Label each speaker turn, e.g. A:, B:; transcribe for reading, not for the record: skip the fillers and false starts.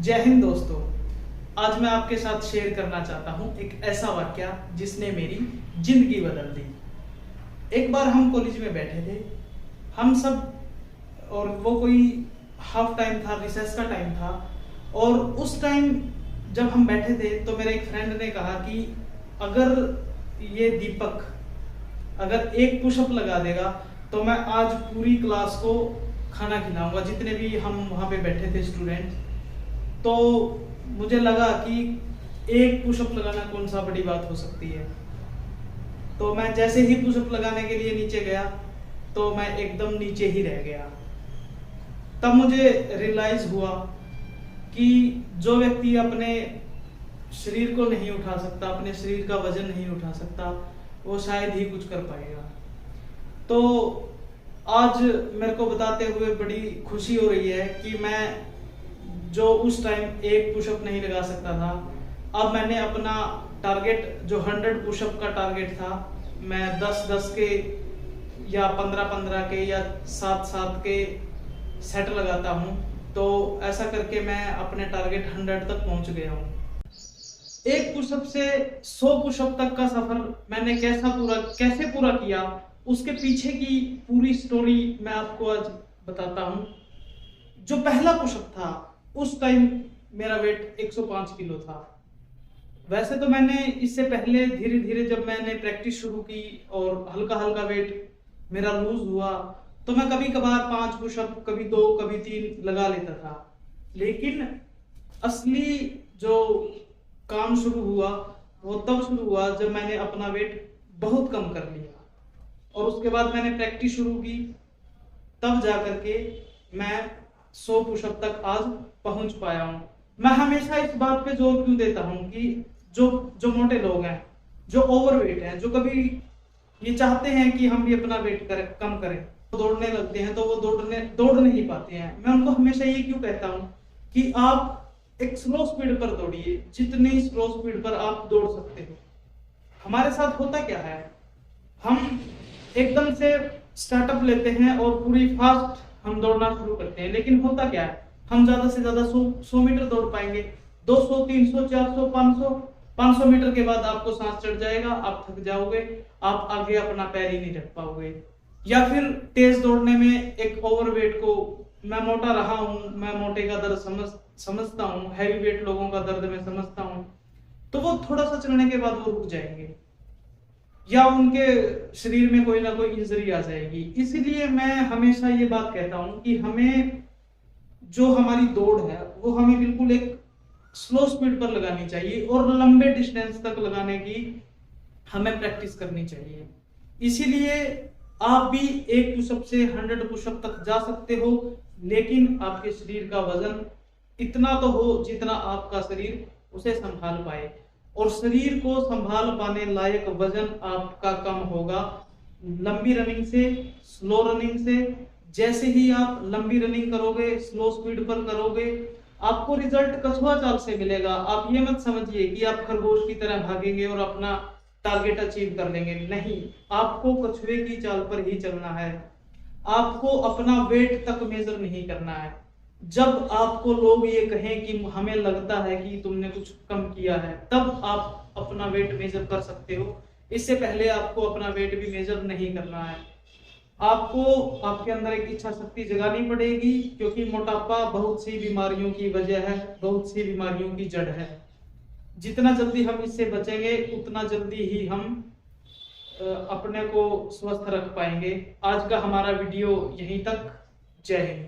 A: जय हिंद दोस्तों। आज मैं आपके साथ शेयर करना चाहता हूं एक ऐसा वाकया जिसने मेरी जिंदगी बदल दी। एक बार हम कॉलेज में बैठे थे, हम सब, और वो कोई हाफ टाइम था, रिसेस का टाइम था। और उस टाइम जब हम बैठे थे तो मेरे एक फ्रेंड ने कहा कि अगर ये दीपक अगर एक पुशअप लगा देगा तो मैं आज पूरी क्लास को खाना खिलाऊंगा, जितने भी हम वहां पे बैठे थे स्टूडेंट। तो मुझे लगा कि एक पुशअप लगाना कौन सा बड़ी बात हो सकती है। तो मैं जैसे ही पुशअप लगाने के लिए नीचे गया तो मैं एकदम नीचे ही रह गया। तब मुझे रियलाइज हुआ कि जो व्यक्ति अपने शरीर को नहीं उठा सकता, अपने शरीर का वजन नहीं उठा सकता, वो शायद ही कुछ कर पाएगा। तो आज मेरे को बताते हुए बड़ी खुशी हो रही है कि मैं जो उस टाइम एक पुशअप नहीं लगा सकता था, अब मैंने अपना टारगेट जो 100 पुशअप का टारगेट था, मैं 10-10 के या 15-15 के या 7-7 के सेट लगाता हूं। तो ऐसा करके मैं अपने टारगेट 100 तक पहुंच गया हूं। एक पुशअप से 100 पुशअप तक का सफर मैंने कैसे पूरा किया, उसके पीछे की पूरी स्टोरी मैं आपको आज बताता हूं। जो पहला पुशअप था उस टाइम मेरा वेट 105 किलो था। वैसे तो मैंने इससे पहले धीरे धीरे जब मैंने प्रैक्टिस शुरू की और हल्का हल्का वेट मेरा लूज हुआ तो मैं कभी कभार 5 पुशअप, कभी 2, कभी 3 लगा लेता था। लेकिन असली जो काम शुरू हुआ वो तब शुरू हुआ जब मैंने अपना वेट बहुत कम कर लिया और उसके बाद मैंने प्रैक्टिस शुरू की। तब जाकर के मैं 100 पुशअप तक आज पहुंच पाया हूं। मैं हमेशा इस बात पे जोर क्यों देता हूं कि जो मोटे लोग हैं, जो ओवरवेट हैं, जो कभी ये चाहते हैं कि हम भी अपना वेट कम करें, तो दौड़ने लगते हैं तो वो दौड़ नहीं पाते हैं। मैं उनको हमेशा ये क्यों कहता हूं कि आप एक स्लो स्पीड पर दौड़िए, जितनी स्लो स्पीड पर आप दौड़ सकते हो। हमारे साथ होता क्या है, हम एकदम से स्टार्टअप लेते हैं और पूरी फास्ट हम दौड़ना शुरू करते हैं। लेकिन होता क्या है, हम ज्यादा से ज्यादा 100 मीटर दौड़ पाएंगे। 200, 300, 400, 500 मीटर के बाद आपको सांस चढ़ जाएगा, आप थक जाओगे, आप आगे अपना पैर ही नहीं रख पाओगे। या फिर तेज दौड़ने में एक ओवरवेट को, मैं मोटा रहा हूं, मैं मोटे का दर्द समझता हूं, हैवी वेट लोगों का दर्द मैं समझता हूं, तो वो थोड़ा सा चलने के बाद वो रुक जाएंगे या उनके शरीर में कोई ना कोई इंजरी आ जाएगी। इसलिए मैं हमेशा ये बात कहता हूं कि हमें जो हमारी दौड़ है वो हमें बिल्कुल एक स्लो स्पीड पर लगानी चाहिए और लंबे डिस्टेंस तक लगाने की हमें प्रैक्टिस करनी चाहिए। इसीलिए आप भी एक पुशअप से 100 पुशअप तक जा सकते हो, लेकिन आपके शरीर का वजन इतना तो हो जितना आपका शरीर उसे संभाल पाए। और शरीर को संभाल पाने लायक वजन आपका कम होगा लंबी रनिंग से, स्लो रनिंग से। जैसे ही आप लंबी रनिंग करोगे, स्लो स्पीड पर करोगे, आपको रिजल्ट कछुआ चाल से मिलेगा। आप ये मत समझिए कि आप खरगोश की तरह भागेंगे और अपना टारगेट अचीव कर लेंगे। नहीं, आपको कछुए की चाल पर ही चलना है। आपको अपना वेट तक मेजर नहीं करना है। जब आपको लोग ये कहें कि हमें लगता है कि तुमने कुछ कम किया है, तब आप अपना वेट मेजर कर सकते हो। इससे पहले आपको अपना वेट भी मेजर नहीं करना है। आपको आपके अंदर एक इच्छा शक्ति जगानी पड़ेगी, क्योंकि मोटापा बहुत सी बीमारियों की वजह है, बहुत सी बीमारियों की जड़ है। जितना जल्दी हम इससे बचेंगे उतना जल्दी ही हम अपने को स्वस्थ रख पाएंगे। आज का हमारा वीडियो यहीं तक। जय हिंद।